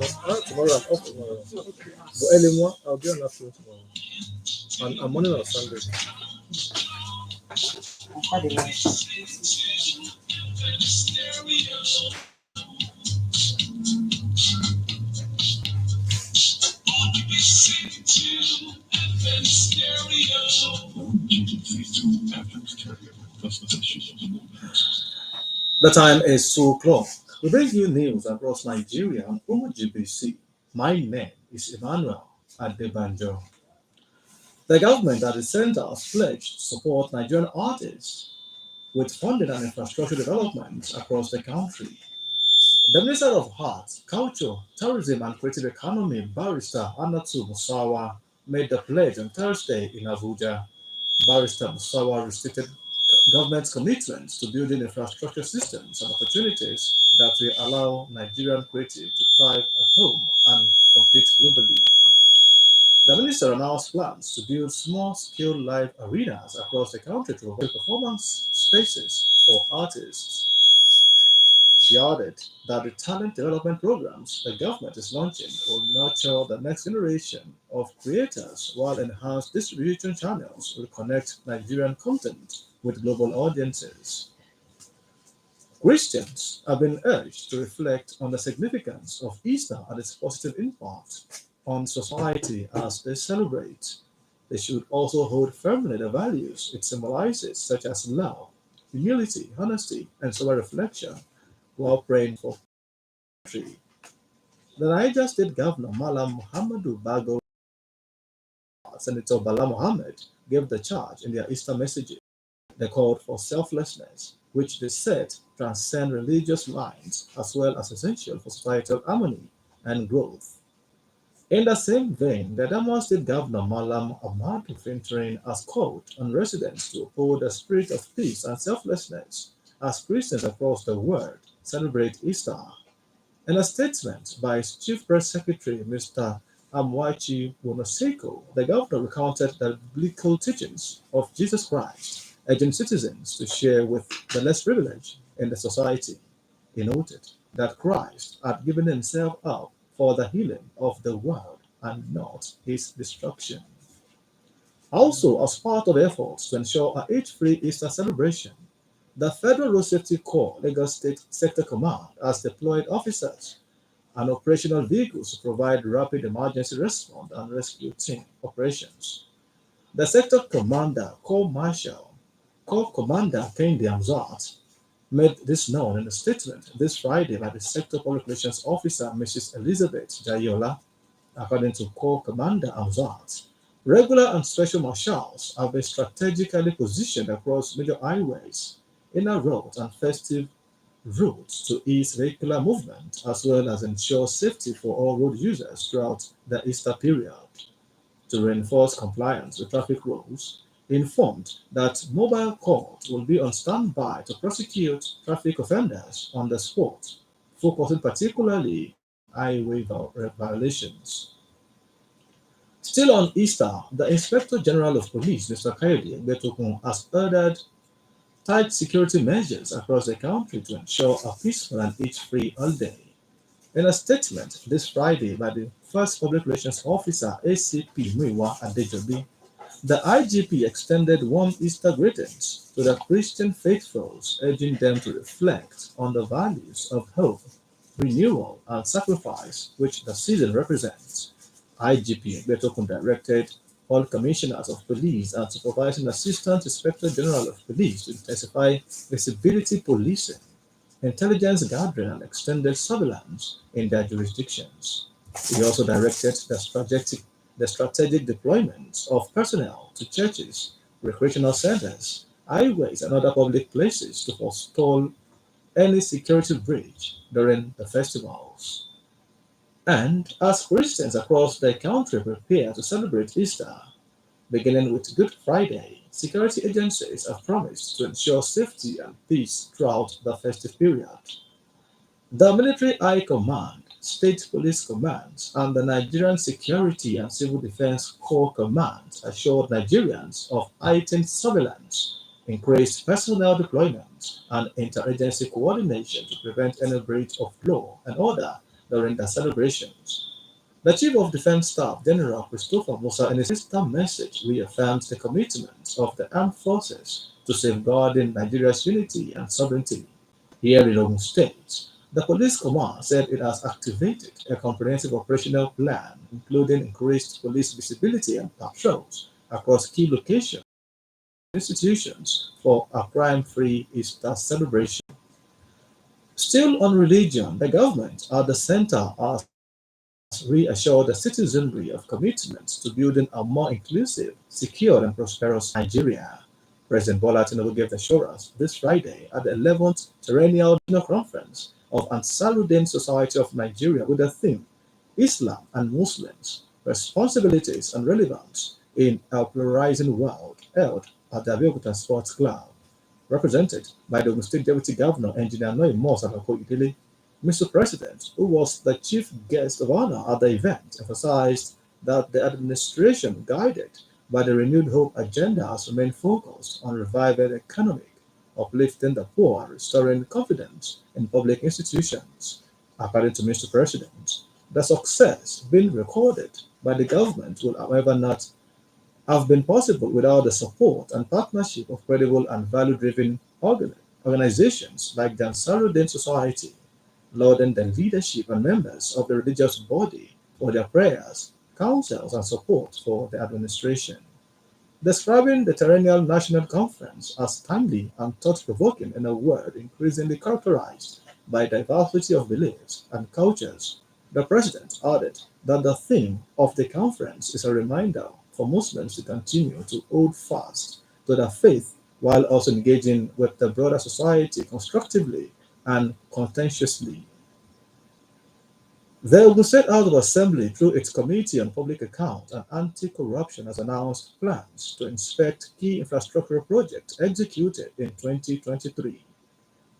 Tomorrow I'm off tomorrow. But early one, I'll be on afternoon tomorrow. And I'm morning on Sunday. The time is 2 o'clock. We bring you news across Nigeria and OGBC. My name is Emmanuel Adebanjo. The government at the center has pledged to support Nigerian artists with funding and infrastructure development across the country. The Minister of Arts, Culture, Tourism and Creative Economy, Barrister Anatu Musawa, made the pledge on Thursday in Abuja. Barrister Musawa restated government's commitment to building infrastructure systems and opportunities that will allow Nigerian creatives to thrive at home and compete globally. The minister announced plans to build small-scale live arenas across the country to provide performance spaces for artists. She added that the talent development programs the government is launching will nurture the next generation of creators while enhanced distribution channels will connect Nigerian content with global audiences. Christians have been urged to reflect on the significance of Easter and its positive impact on society as they celebrate. They should also hold firmly the values it symbolizes, such as love, humility, honesty, and sober reflection, while praying for country. The Niger State Governor Malam Muhammadu Bago and Senator Bala Mohammed gave the charge in their Easter messages. They called for selflessness, which they said transcend religious lines as well as essential for societal harmony and growth. In the same vein, the Adamawa State Governor Malam Ahmadu Fintrain has called on residents to uphold the spirit of peace and selflessness as Christians across the world celebrate Easter. In a statement by his Chief Press Secretary, Mr. Amwachi Wonoseko, the governor recounted the biblical teachings of Jesus Christ, urging citizens to share with the less privileged in the society. He noted that Christ had given himself up for the healing of the world and not his destruction. Also, as part of efforts to ensure a age-free Easter celebration, the Federal Road Safety Corps Lagos State Sector Command has deployed officers and operational vehicles to provide rapid emergency response and rescue team operations. The sector commander, Corps Commander Kendi Amzat, made this known in a statement this Friday by the Sector Public Relations Officer, Mrs. Elizabeth Jayola. According to Corps Commander Amzat, regular and special marshals have been strategically positioned across major highways, inner roads, and festive routes to ease vehicular movement as well as ensure safety for all road users throughout the Easter period. To reinforce compliance with traffic rules, informed that mobile courts will be on standby to prosecute traffic offenders on the spot, focusing particularly on highway violations. Still on Easter, the Inspector General of Police, Mr. Kayode Betokun, has ordered tight security measures across the country to ensure a peaceful and age-free holiday. In a statement this Friday by the First Public Relations Officer, ACP Muiwa Adejobi, the IGP extended warm Easter greetings to the Christian faithfuls, urging them to reflect on the values of hope, renewal, and sacrifice which the season represents. IGP Betokun directed all commissioners of police and supervising assistant inspector general of police to intensify visibility policing, intelligence gathering, and extended surveillance in their jurisdictions. He also directed the strategic deployment of personnel to churches, recreational centers, highways, and other public places to forestall any security breach during the festivals. And as Christians across the country prepare to celebrate Easter, beginning with Good Friday, security agencies have promised to ensure safety and peace throughout the festive period. The Military High Command, State Police Commands, and the Nigerian Security and Civil Defense Corps Commands assured Nigerians of heightened surveillance, increased personnel deployment, and interagency coordination to prevent any breach of law and order during the celebrations. The Chief of Defense Staff, General Christopher Musa, in his Easter message, reaffirmed the commitment of the armed forces to safeguarding Nigeria's unity and sovereignty. Here in Ogun State, the police command said it has activated a comprehensive operational plan, including increased police visibility and patrols across key locations and institutions for a crime-free Easter celebration. Still on religion, the government at the center has reassured the citizenry of commitment to building a more inclusive, secure, and prosperous Nigeria. President Bola Tinubu gave the assurance this Friday at the 11th Terrennial Dinner Conference of Ansarudin Society of Nigeria with the theme Islam and Muslims, Responsibilities and Relevance in a Pluralizing World, held at the Abeokuta Sports Club. Represented by the Ogun State Deputy Governor, Engineer Noy Mosalako. Mr. President, who was the chief guest of honor at the event, emphasized that the administration, guided by the renewed hope agenda, has remained focused on reviving economic, uplifting the poor, and restoring confidence in public institutions. According to Mr. President, the success being recorded by the government will, however, not have been possible without the support and partnership of credible and value-driven organizations like the Ansarudin Society, lauding the leadership and members of the religious body for their prayers, counsels, and support for the administration. Describing the Terrennial National Conference as timely and thought-provoking in a world increasingly characterized by diversity of beliefs and cultures, the President added that the theme of the conference is a reminder for Muslims to continue to hold fast to their faith while also engaging with the broader society constructively and contentiously. The Ogun State House of Assembly, through its Committee on Public Accounts and Anti-Corruption, has announced plans to inspect key infrastructural projects executed in 2023.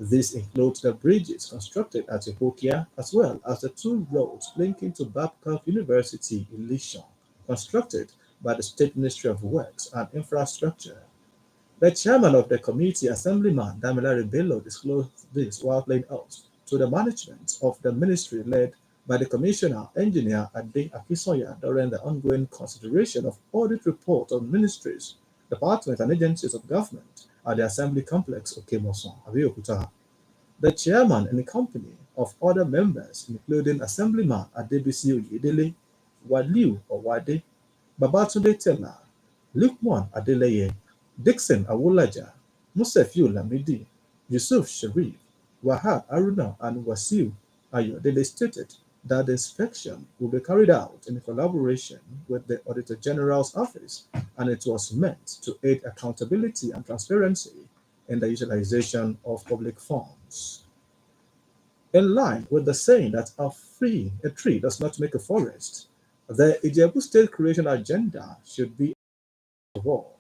This includes the bridges constructed at Ipokia, as well as the two roads linking to Babcock University in Lishon, constructed by the State Ministry of Works and Infrastructure. The chairman of the committee, Assemblyman Damilare Bello, disclosed this while playing host to the management of the ministry led by the Commissioner, Engineer Ade Akisoya, during the ongoing consideration of audit report on ministries, departments, and agencies of government at the Assembly Complex, Okemoson, Abeokuta. The chairman, in the company of other members, including Assemblyman Adebisi Oyedele, Waliu Owade, Babatunde Tella, Lukman Adeleye, Dixon Awolaja, Musefiu Lamidi, Yusuf Sharif, Wahab Aruna, and Wasiu Ayodele stated that the inspection will be carried out in collaboration with the Auditor General's Office, and it was meant to aid accountability and transparency in the utilization of public funds. In line with the saying that a tree does not make a forest, the Ijebu State creation agenda should be of all.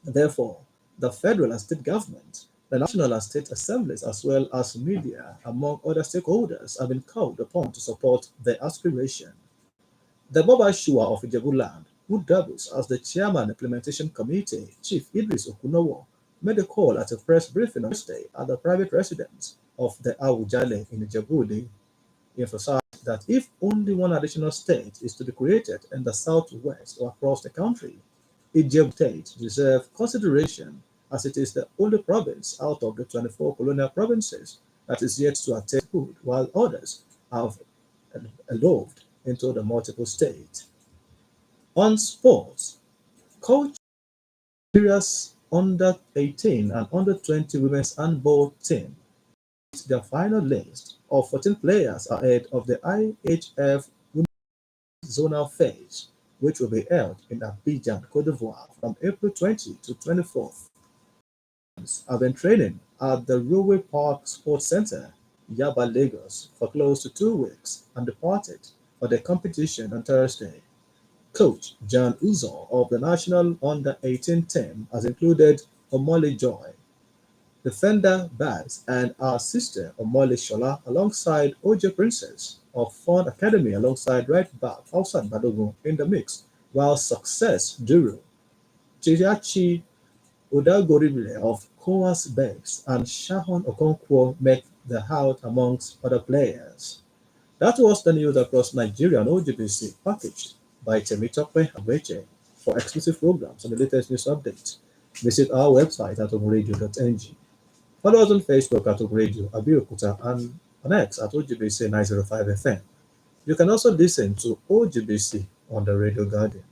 Therefore, the federal and state government, the national and state assemblies, as well as media, among other stakeholders, have been called upon to support their aspiration. The Baba Shua of Ijebuland, who doubles as the chairman implementation committee, Chief Idris Okunowo, made a call at a press briefing on Thursday at the private residence of the Awujale in Ijebu. He emphasized that if only one additional state is to be created in the southwest or across the country, Ijebu State deserves consideration as it is the only province out of the 24 colonial provinces that is yet to attain food, while others have evolved into the multiple states. On sports, coach Nigeria's under 18 and under 20 women's handball team reached their final list of 14 players ahead of the IHF Women's Zonal Phase, which will be held in Abidjan, Cote d'Ivoire from April 20 to 24th. Have been training at the Railway Park Sports Center, Yaba, Lagos, for close to 2 weeks and departed for the competition on Thursday. Coach John Uzo of the national under-18 team has included Omole Joy, defender Baz, and our sister Omole Shola alongside OJ Princess of Fun Academy alongside right back Fausat Badogun in the mix, while Success Duru, Chiyachi Udagoribile of Coas Babes, and Shahon Okonkwo make the out amongst other players. That was the news across Nigeria and OGBC, packaged by Temitope Abeche. For exclusive programs and the latest news updates, visit our website at ogradio.ng. Follow us on Facebook at Ogradio Abiyokuta and on X at OGBC 905 FM. You can also listen to OGBC on the Radio Garden.